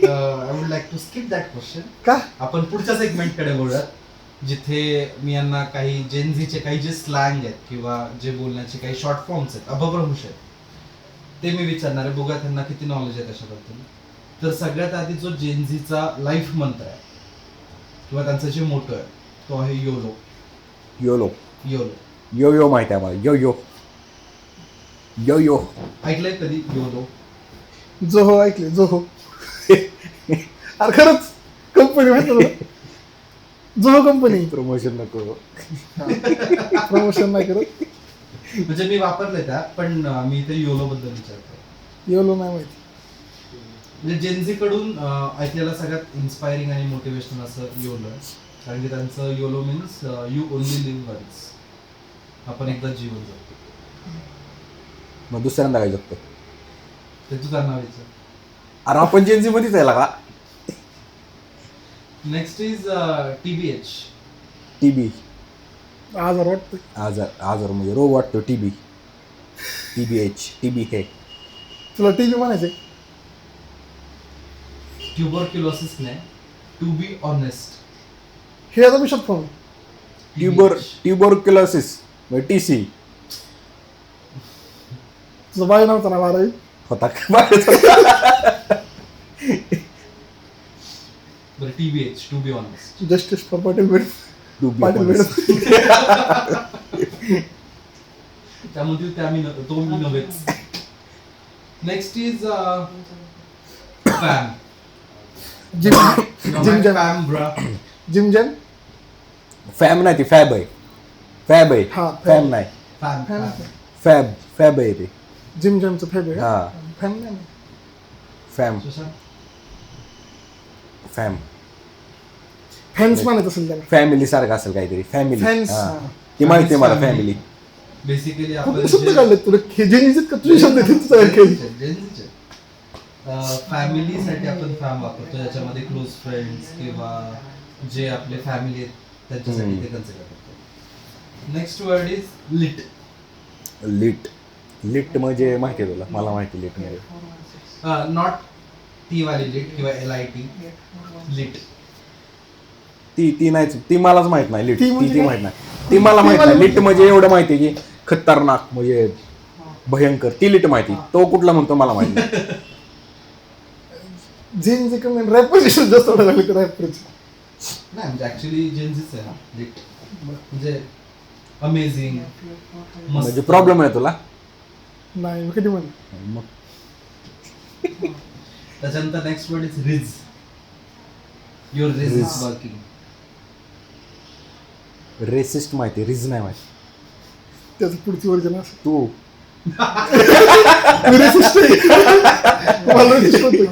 [SPEAKER 1] I would like to skip that question.
[SPEAKER 2] का?
[SPEAKER 1] आपण पुढच्या सेगमेंटकडे बोलूयात, जिथे मी यांना काही जेन्झीचे काही जे स्लँग आहेत किंवा जे बोलण्याचे काही शॉर्ट फॉर्म्स आहेत, अपभ्रंश आहेत, ते मी विचारणार आहे. बघा त्यांना किती नॉलेज आहे त्याच्याबद्दल. तर सगळ्यात आधी जो जेन्झीचा लाईफ मंत्र आहे किंवा त्यांचा जे मोटो आहे तो आहे योलो.
[SPEAKER 3] योलो.
[SPEAKER 1] योलो
[SPEAKER 3] यो यो माहिती आहे मला. यो यो यो यो
[SPEAKER 1] ऐकलंय कधी योलो?
[SPEAKER 2] जोहो ऐकले, जोहो. अरे खरंच कंपनी माहिती तुला, जोहो कंपनी.
[SPEAKER 3] प्रमोशन नको.
[SPEAKER 2] प्रमोशन नाही करत.
[SPEAKER 1] म्हणजे मी वापरलंय त्या, पण मी इथे योलो बद्दल विचारतोय.
[SPEAKER 2] योलो नाही माहिती.
[SPEAKER 1] म्हणजे जेन्झी कडून ऐकलेलं सगळ्यात इन्स्पायरिंग आणि मोटिवेशनल असं योलो आहे. कारण की त्यांचं YOLO means you only live once, आपण एकदा जीवन जगतो.
[SPEAKER 3] मग दुसऱ्यांदा काय जगतो?
[SPEAKER 1] ते तुझं नाव विचार.
[SPEAKER 3] अरे आपण जेनजी मध्येच आहे का?
[SPEAKER 1] Next is TBH.
[SPEAKER 3] टीबी.
[SPEAKER 2] आजार वाटतं.
[SPEAKER 3] आजार म्हणजे रोग वाटतो. टीबी. टीबी हे.
[SPEAKER 2] तुला टीबी म्हणायचंय?
[SPEAKER 1] ट्युबरक्युलोसिस नाही, टू बी ऑनेस्ट.
[SPEAKER 2] हे आता मी शकतो.
[SPEAKER 3] ट्युबरक्युलोसिस म्हणजे TC
[SPEAKER 2] तुझं बाय नव्हतं ना 12वी?
[SPEAKER 3] होता.
[SPEAKER 1] बरं TBH, to be honest.
[SPEAKER 2] Justice for Patil madam.
[SPEAKER 1] त्यामध्ये तो मी नव्हेच. Next is fam.
[SPEAKER 2] Jim jam.
[SPEAKER 1] Fam bro.
[SPEAKER 2] Jim jam.
[SPEAKER 3] Fam नाही ती फॅब आहे. फॅब आहे.
[SPEAKER 2] हा,
[SPEAKER 3] फॅम नाही.
[SPEAKER 1] फॅम.
[SPEAKER 3] फॅब आहे ते.
[SPEAKER 2] जिम जॅनचं फेब आहे.
[SPEAKER 3] हा.
[SPEAKER 2] फॅम नाही.
[SPEAKER 3] फॅम.
[SPEAKER 2] फॅन्स म्हणायचं असेल त्याला.
[SPEAKER 3] फॅमिली सारखं असेल काहीतरी. फॅमिली.
[SPEAKER 2] फॅन्स.
[SPEAKER 3] ती माहिती आहे मला फॅमिली.
[SPEAKER 1] बेसिकली आपण
[SPEAKER 2] कुठले शब्द काढले तुला? हे जेनीचे का तुझे शब्द आहेत तयार केले?
[SPEAKER 1] फॅमिलीसाठी आपण फॅम वापरतो, ज्याच्यामध्ये क्लोज फ्रेंड्स किंवा जे आपले फॅमिली आहेत त्यांच्यासाठी ते कन्सिडर करतो. Next word is lit.
[SPEAKER 3] Lit म्हणजे माहिती आहे तुला? मला माहिती लिट म्हणजे
[SPEAKER 1] नॉट ती वाली लिट किंवा LIT. लिट
[SPEAKER 3] ती नाही. ती मलाच माहित नाही. लिट
[SPEAKER 2] ती म्हणजे
[SPEAKER 3] ती
[SPEAKER 2] काय?
[SPEAKER 3] माहित नाही. ती मला माहित नाही. लिट म्हणजे एवढं माहिती आहे की खतरनाक म्हणजे भयंकर. ती लिट माहिती. तो कुठला म्हणतो मला माहित नाही.
[SPEAKER 2] जिम जे कमी रॅपरचे शब्द जास्त लागले तर रॅपरचे.
[SPEAKER 1] नाही म्हणजे ऍक्च्युली जेन्झीच आहे ना लिट. म्हणजे अमेझिंग.
[SPEAKER 3] म्हणजे प्रॉब्लेम आहे तुला?
[SPEAKER 2] नाही मी कधी म्हणलं.
[SPEAKER 3] मग
[SPEAKER 1] त्याच्यानंतर next word is rizz. Your rizz is working.
[SPEAKER 3] Racist माहिती, रिज नाही माहिती.
[SPEAKER 2] त्याचं पुढची वर्जन असं
[SPEAKER 3] तू
[SPEAKER 2] मी रेसिस्ट आहे. मला रेसिस्ट होतो.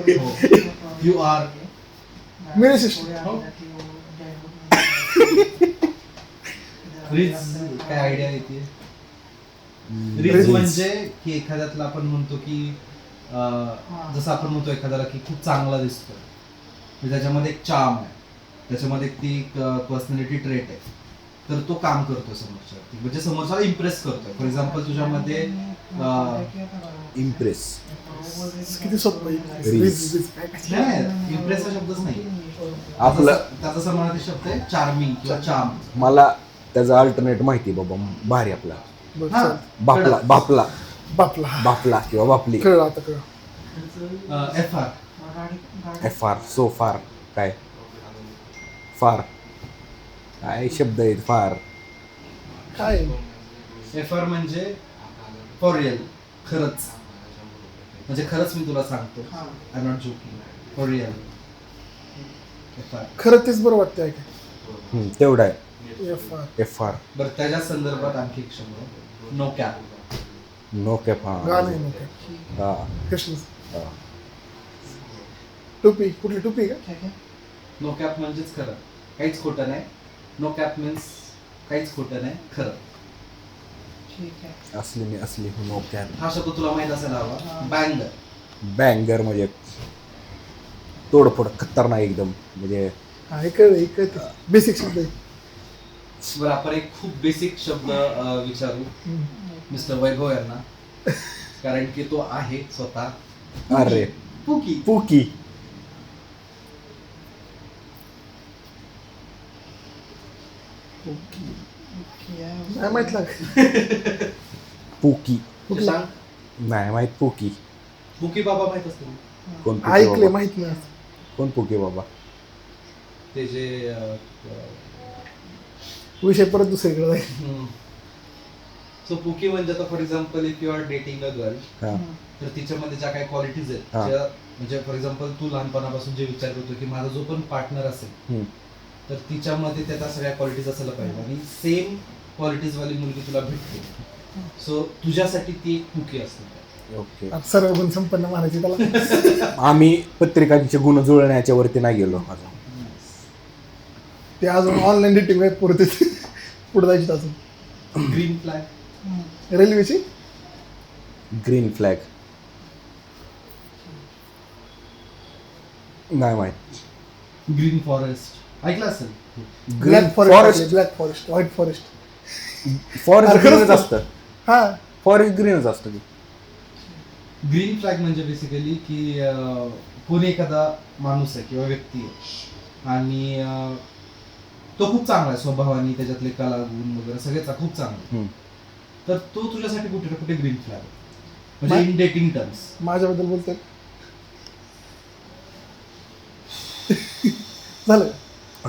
[SPEAKER 1] You are.
[SPEAKER 2] मी रेसिस्ट.
[SPEAKER 1] रिज काय आयडिया येते? रिज म्हणजे की एखाद्यातला आपण म्हणतो की जसं आपण म्हणतो एखाद्याला की खूप चांगला दिसतो, त्याच्यामध्ये एक चार्म आहे, त्याच्यामध्ये ती पर्सनॅलिटी ट्रेट आहे, तर तो काम करतो समोरच्या, म्हणजे समोरचा इम्प्रेस करतोय. फॉर एक्झाम्पल तुझ्यामध्ये
[SPEAKER 3] इम्प्रेस.
[SPEAKER 2] किती सोपं आहे.
[SPEAKER 1] नाही, इम्प्रेस हा शब्दच नाही
[SPEAKER 3] आपलं
[SPEAKER 1] त्याचा समानार्थी शब्द आहे चार्मिंग किंवा चार्म.
[SPEAKER 3] मला त्याचा अल्टरनेट माहिती बाबा. भारी आपला
[SPEAKER 2] बरं,
[SPEAKER 1] हा.
[SPEAKER 2] चालेल.
[SPEAKER 3] बापला बापला
[SPEAKER 2] बापला.
[SPEAKER 3] बापला किंवा बापली.
[SPEAKER 2] कळलं आता कळलं.
[SPEAKER 1] FR.
[SPEAKER 3] सो फार काय फार काय शब्द आहेत फार.
[SPEAKER 2] काय
[SPEAKER 1] FR म्हणजे फॉर रिअल, खरंच. म्हणजे खरंच मी तुला सांगतो, I am not joking, for real. FR.
[SPEAKER 2] खरं तेच बरं वाटतं आहे.
[SPEAKER 3] तेवढा आहे.
[SPEAKER 2] FR.
[SPEAKER 1] बरं, त्याच्या संदर्भात आणखी एक शब्द, नो कॅप.
[SPEAKER 3] No cap.
[SPEAKER 2] गाणं आहे नको.
[SPEAKER 3] हा.
[SPEAKER 2] कृष्ण. टोपी. कुठली टोपी का?
[SPEAKER 1] नो कॅप म्हणजेच खरं, काहीच खोटं नाही. नो कॅप मीन्स काहीच खोटं नाही, खरं.
[SPEAKER 3] असली मी असली नो कॅप.
[SPEAKER 1] हा शब्द तुला माहित असायला हवा. बँगर.
[SPEAKER 3] बँगर म्हणजे तोडफोड खतरनाक एकदम. म्हणजे
[SPEAKER 2] हा हे कळलं. बेसिक शब्द आहे.
[SPEAKER 1] बरं, आपण एक खूप बेसिक शब्द विचारू मिस्टर वैभव यांना, कारण की तो आहे स्वतः.
[SPEAKER 3] अरे
[SPEAKER 1] पुकी.
[SPEAKER 3] पुकी.
[SPEAKER 2] नाही माहित लाग.
[SPEAKER 3] पुकी
[SPEAKER 2] कुठला?
[SPEAKER 3] नाही माहित. पुकी
[SPEAKER 1] पुकी बाबा माहित असतो
[SPEAKER 3] कोण? पुकी
[SPEAKER 2] ऐकले
[SPEAKER 3] बाबा?
[SPEAKER 2] माहित नाही.
[SPEAKER 3] कोण पुकी बाबा?
[SPEAKER 1] ते जे
[SPEAKER 2] विषय परत दुसरीकडे जाईल.
[SPEAKER 1] सो पुकी म्हणजे आता for example if you are dating a girl,
[SPEAKER 3] हा.
[SPEAKER 1] तर तिच्यामध्ये ज्या काही क्वालिटीज आहेत,
[SPEAKER 3] हा.
[SPEAKER 1] ज्या म्हणजे फॉर एक्झाम्पल तू लहानपणापासून जे विचार करतो की माझा जो पण पार्टनर असेल तर तिच्यामध्ये त्या सगळ्या क्वालिटीज असायला पाहिजे, आणि सेम क्वालिटीज वाली मुलगी तुला भेटते. सो तुझ्यासाठी ती एक पुकी असते.
[SPEAKER 3] ओके.
[SPEAKER 2] सर्व गुण संपन्न मानायचे त्याला.
[SPEAKER 3] आम्ही पत्रिकांचे गुण जुळण्याच्या वरती नाही गेलो अजून.
[SPEAKER 2] ते अजून ऑनलाईन डेटिंग वेब पुरते पुढे जायची अजून.
[SPEAKER 1] Green flag.
[SPEAKER 2] रेल्वेची
[SPEAKER 3] ग्रीन फ्लॅग नाही माहित.
[SPEAKER 1] ग्रीन फॉरेस्ट ऐकलं असेल.
[SPEAKER 3] Green
[SPEAKER 2] black forest, black forest, white forest.
[SPEAKER 3] Forest
[SPEAKER 2] अरे खरंच
[SPEAKER 3] ग्रीनच
[SPEAKER 2] तर.
[SPEAKER 3] असतं.
[SPEAKER 2] हा
[SPEAKER 3] फॉरेस्ट ग्रीनच असतं की.
[SPEAKER 1] ग्रीन फ्लॅग म्हणजे बेसिकली की कोणी एखादा माणूस आहे किंवा व्यक्ती आहे आणि तो खूप चांगला आहे स्वभावाने, त्याच्यातले कला गुण वगैरे सगळेच खूप चांगले,
[SPEAKER 3] हम्म.
[SPEAKER 1] तर तो तुझ्यासाठी कुठे ना कुठे ग्रीन फ्लॅग म्हणजे इन डेटिंग टर्म्स.
[SPEAKER 2] माझ्याबद्दल बोलतोय. झालं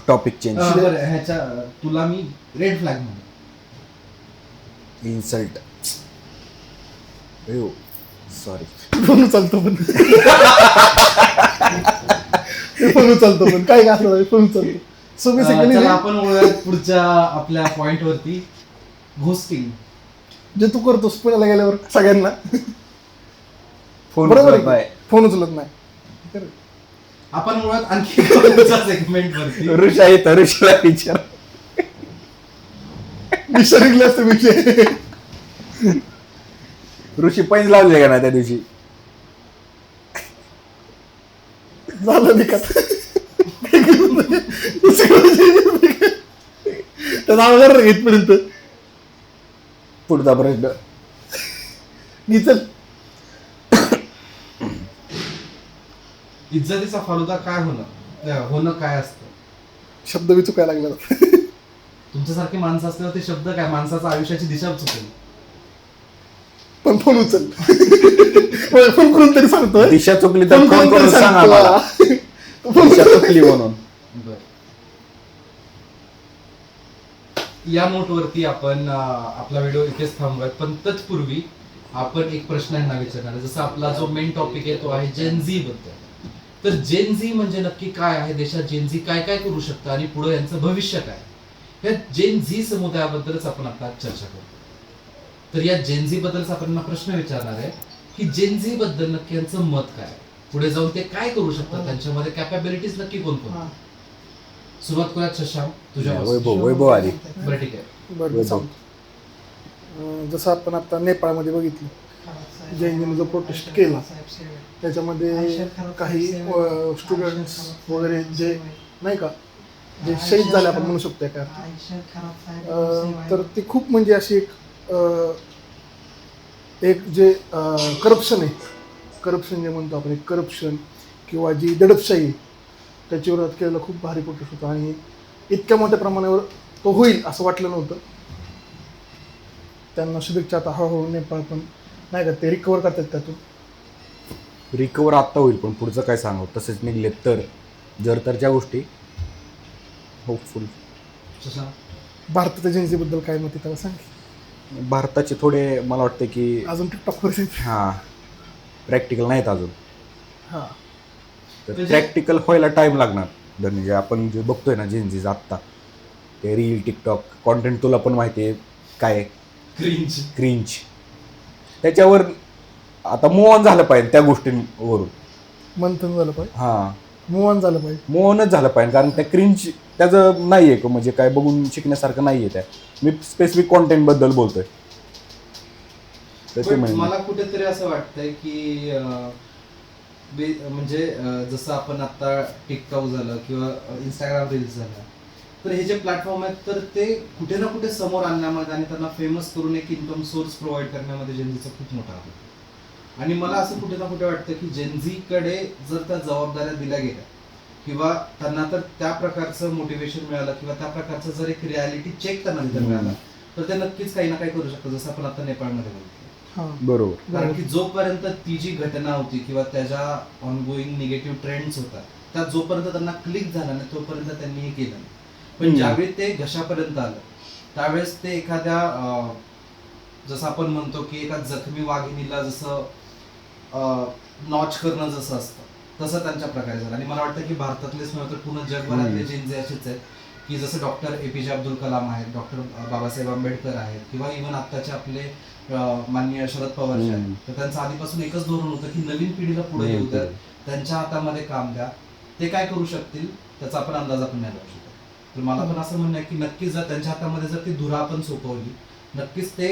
[SPEAKER 3] टॉपिक चेंज.
[SPEAKER 1] बरं ह्याच्या तुला मी रेड फ्लॅग म्हणतो.
[SPEAKER 3] इन्सल्ट. सॉरी.
[SPEAKER 2] फोन चालतो पण फोन चालतो पण काय असलं फोन चालतो. सो
[SPEAKER 1] चला
[SPEAKER 2] बेसिकली
[SPEAKER 1] आपण वळूयात पुढच्या आपल्या पॉइंट वरती. घोस्टिंग.
[SPEAKER 2] जे तू करतोस पुण्याला गेल्यावर सगळ्यांना
[SPEAKER 3] फोन
[SPEAKER 2] बरोबर
[SPEAKER 3] उचलत
[SPEAKER 2] आहे
[SPEAKER 3] नाही.
[SPEAKER 2] की? फोन उचलत नाही.
[SPEAKER 1] आपण मुळात आणखी पुढच्या सेगमेंट वरती.
[SPEAKER 3] ऋषा येतं. ऋषाला विचार.
[SPEAKER 2] विचारिकले असते विषय.
[SPEAKER 3] ऋषी पैंज लावले का ना त्या दिवशी.
[SPEAKER 2] झालं निकाल. त्याचा अवघड घेतपर्यंत
[SPEAKER 3] पुढचा प्रश्न.
[SPEAKER 2] चल.
[SPEAKER 1] इज्जतीचा फालुदा काय होणं काय असतं.
[SPEAKER 2] शब्द बी चुकायला लागला.
[SPEAKER 1] तुमच्यासारखे माणसं असल्यावर ते शब्द काय, माणसाच्या आयुष्याची दिशा चुकेल.
[SPEAKER 2] पण फोन उचल. फोन करून तरी सांगतोय.
[SPEAKER 3] दिशा चुकली तर फोन करून सांगा मला. दिशा चुकली म्हणून.
[SPEAKER 1] या नोटवरती आपण आपला व्हिडिओ इथेच थांबूयात, पण तत्पूर्वी आपण एक प्रश्न यांना विचारणार आहे. जसं आपला जो मेन टॉपिक आहे तो आहे जेनझी बद्दल. तर जेनझी म्हणजे नक्की काय आहे, देशात जेनझी काय काय करू शकतं आणि पुढे यांचं भविष्य काय, या जेनझी समुदायाबद्दलच आपण आता चर्चा करू. तर या जेनझी बद्दलचा आपण प्रश्न विचारणार आहे की जेनझी बद्दल नक्की यांचं मत काय, पुढे जाऊन ते काय करू शकतात, त्यांच्यामध्ये कॅपॅबिलिटीज नक्की कोणकोण. सुरुवात करूयात शशांक तुझ्या.
[SPEAKER 3] वैभव आधी.
[SPEAKER 1] बरं ठीक आहे.
[SPEAKER 2] बरं सांगतो. जसं आपण आता नेपाळमध्ये बघितलं जैनीने जो प्रोटेस्ट केला त्याच्यामध्ये काही स्टुडंट्स वगैरे जे नाही का जे शहीद झाले आपण म्हणू शकतो का, तर ते खूप म्हणजे अशी एक जे करप्शन आहे, करप्शन जे म्हणतो आपण, एक करप्शन किंवा जी दडपशाही त्याच्या विरोधात केलेला खूप भारी प्रोटेस्ट होता आणि इतक्या मोठ्या प्रमाणावर तो होईल असं वाटलं नव्हतं. त्यांना शुभेच्छा. आता हळूहळू नेपाळ पण नाही का ते रिकवर करतात त्यातून.
[SPEAKER 3] रिकवर आत्ता होईल पण पुढचं काय सांगू, तसेच निघले तर जर तरच्या गोष्टी होपफुल.
[SPEAKER 1] शशांक.
[SPEAKER 2] भारताच्या जनतेबद्दल काय मत आहे त्याला सांग.
[SPEAKER 3] भारताचे थोडे मला वाटतं की
[SPEAKER 2] अजून टिकटॉकवर
[SPEAKER 3] हां प्रॅक्टिकल नाहीत अजून.
[SPEAKER 2] हां
[SPEAKER 3] तर प्रॅक्टिकल व्हायला टाईम लागणार. म्हणजे आपण जे बघतोय ना जेनझीज आत्ता ते रील टिकटॉक कॉन्टेंट तुला पण माहिती आहे काय क्रिंज त्याच्यावर आता मूव ऑन झालं पाहिजे त्या गोष्टींवरून.
[SPEAKER 2] मंथन झालं पाहिजे.
[SPEAKER 3] हां
[SPEAKER 2] मूव ऑन झालं पाहिजे.
[SPEAKER 3] मूव ऑनच झालं पाहिजे कारण त्या क्रिंज त्याचं नाही आहे म्हणजे काय बघून शिकण्यासारखं नाही आहे. त्या मी स्पेसिफिक कॉन्टेंटबद्दल बोलतोय.
[SPEAKER 1] मला कुठेतरी असं वाटतंय की म्हणजे जसं आपण आता टिकटॉक झालं किंवा इंस्टाग्राम रील्स झालं, तर हे जे प्लॅटफॉर्म आहेत तर ते कुठे ना कुठे समोर आणण्यामध्ये आणि त्यांना फेमस करून एक इन्कम सोर्स प्रोव्हाइड करण्यामध्ये जेनझीचा खूप मोठा हात होता. आणि मला असं कुठे ना कुठे वाटतं की जेनझीकडे जर त्या जबाबदाऱ्या दिल्या गेल्या किंवा त्यांना तर त्या प्रकारचं मोटिवेशन मिळालं किंवा त्या प्रकारचं जर एक रियालिटी चेक त्यांना तिथं मिळाला तर ते नक्कीच काही ना काही करू शकतात. जसं आपण आता नेपाळमध्ये बोलतो.
[SPEAKER 3] बरोबर.
[SPEAKER 1] कारण की जोपर्यंत ती जी घटना होती किंवा त्याच्या ऑनगोईंग निगेटिव्ह ट्रेंड्स होता त्या जोपर्यंत त्यांना क्लिक झाला नाही तोपर्यंत त्यांनी हे केलं नाही. पण ज्यावेळी ते घशापर्यंत आलं त्यावेळेस ते एखाद्या जसं आपण म्हणतो की एका जखमी वाघिणीला जसं नॉच करणं जसं असतं तसं त्यांच्या प्रकारे झालं. आणि मला वाटतं की भारतातलेच नव्हे तर पूर्ण जगभरातले जेनझी असेच आहेत की जसं डॉक्टर APJ अब्दुल कलाम आहेत, डॉक्टर बाबासाहेब आंबेडकर आहेत किंवा इव्हन आत्ताचे आपले माननीय शरद पवार जे आहेत, तर त्यांचं आधीपासून एकच धोरण होतं की नवीन पिढीला पुढे येऊ द्या, त्यांच्या हातामध्ये काम द्या, ते काय करू शकतील त्याचा आपण अंदाज आपण नाही लावू शकतो. तर मला पण असं म्हणणं आहे की नक्कीच जर त्यांच्या हातामध्ये जर ती धुरा आपण सोपवली, नक्कीच ते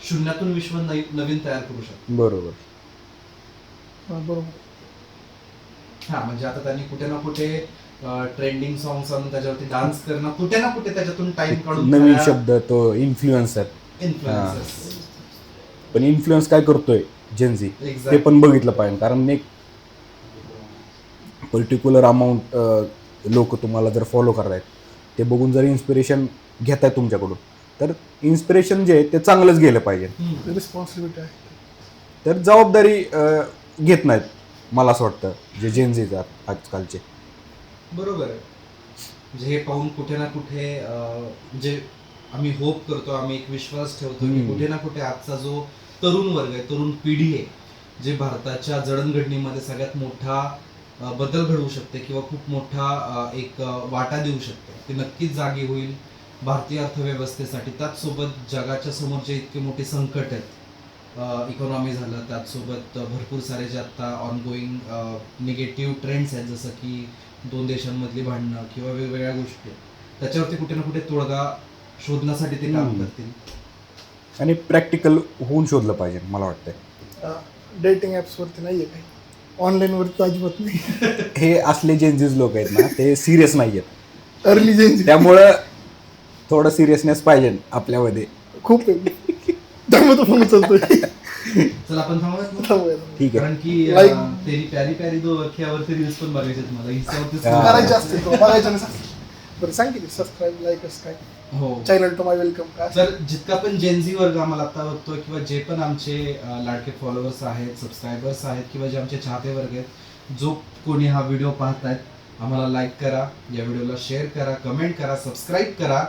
[SPEAKER 1] शून्यातून विश्व नवीन तयार करू शकतात.
[SPEAKER 3] बरोबर.
[SPEAKER 2] बरोबर.
[SPEAKER 1] हा म्हणजे आता त्यांनी कुठे ना कुठे ट्रेंडिंग सॉंग्स आणून त्याच्यावरती डान्स करणं, कुठे ना कुठे त्याच्यातून टाइम काढून
[SPEAKER 3] नवीन शब्द तो इन्फ्लुएन्सर.
[SPEAKER 1] इन्फ्लुएन्सर्स.
[SPEAKER 3] पण इन्फ्लुएन्स काय करतोय जेन्झी ते
[SPEAKER 1] Exactly.
[SPEAKER 3] पण बघितलं पाहिजे. कारण एक पर्टिक्युलर अमाऊंट लोक तुम्हाला जर फॉलो करतायत, ते बघून जर इन्स्पिरेशन घेतायत तुमच्याकडून, तर इन्स्पिरेशन जे आहे ते चांगलंच गेलं पाहिजे.
[SPEAKER 2] रिस्पॉन्सिबिलिटी आहे.
[SPEAKER 3] तर जबाबदारी घेत नाहीत मला असं वाटतं जे जेन्झी आजकालचे.
[SPEAKER 1] बरोबर आहे. म्हणजे हे पाहून कुठे ना कुठे जे आम्ही होप करतो, आम्ही एक विश्वास ठेवतो की कुठे ना कुठे आजचा जो तरुण वर्ग आहे, तरुण पिढी आहे, जे भारताच्या जडणघडणीमध्ये सगळ्यात मोठा बदल घडवू शकते किंवा खूप मोठा एक वाटा देऊ शकते, ती नक्कीच जागी होईल भारतीय अर्थव्यवस्थेसाठी. त्याचसोबत जगाच्या समोर जे इतके मोठे संकट आहेत, इकॉनॉमी झालं, त्याचसोबत भरपूर सारे जे आत्ता ऑनगोईंग निगेटिव्ह ट्रेंड्स आहेत, जसं की 2 देशांमधली भांडणं किंवा वेगवेगळ्या गोष्टी, त्याच्यावरती कुठे ना कुठे तोडगा शोधण्यासाठी ते काम करतील.
[SPEAKER 3] आणि प्रॅक्टिकल होऊन शोधलं पाहिजे मला वाटतंय.
[SPEAKER 2] डेटिंग ॲप्सवरती नाही आहे काही, ऑनलाईनवरती अजिबात नाही.
[SPEAKER 3] हे असले जेन्झीज लोक आहेत ना, ते सिरियस नाही आहेत.
[SPEAKER 2] अर्ली जेन्झी
[SPEAKER 3] त्यामुळं थोडं सिरियसनेस पाहिजे आपल्यामध्ये.
[SPEAKER 2] खूप आहे. त्यामुळे तो फोन चालतोय.
[SPEAKER 1] चला आपण थांबूयात मग?
[SPEAKER 2] थांबूया.
[SPEAKER 3] ठीक आहे.
[SPEAKER 1] कारण की
[SPEAKER 2] Like-
[SPEAKER 1] तेरी प्यारी प्यारी दो अख्यावरती रील्स पण बघायचे मला इंस्टावरती.
[SPEAKER 2] करायचे असते तो बघायचं नाही. बरं सांग की सबस्क्राईब लाईक असं काय
[SPEAKER 1] हो.
[SPEAKER 2] चॅनल टू माय वेलकम काय
[SPEAKER 1] तर जितका पण जेनझी वर्ग आम्हाला आता बघतोय किंवा जे पण आमचे लाडके फॉलोअर्स आहेत, सबस्क्रायबर्स आहेत किंवा जे आमचे चाहते वर्ग आहेत, जो कोणी हा व्हिडिओ पाहतायत, आम्हाला लाईक करा, या व्हिडिओला शेअर करा, कमेंट करा, सबस्क्राईब करा.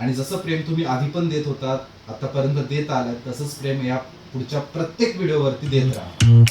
[SPEAKER 1] आणि जसं प्रेम तुम्ही आधी पण देत होतात, आतापर्यंत देत आलात, तसंच प्रेम या पुढच्या प्रत्येक व्हिडिओवरती देत राहा.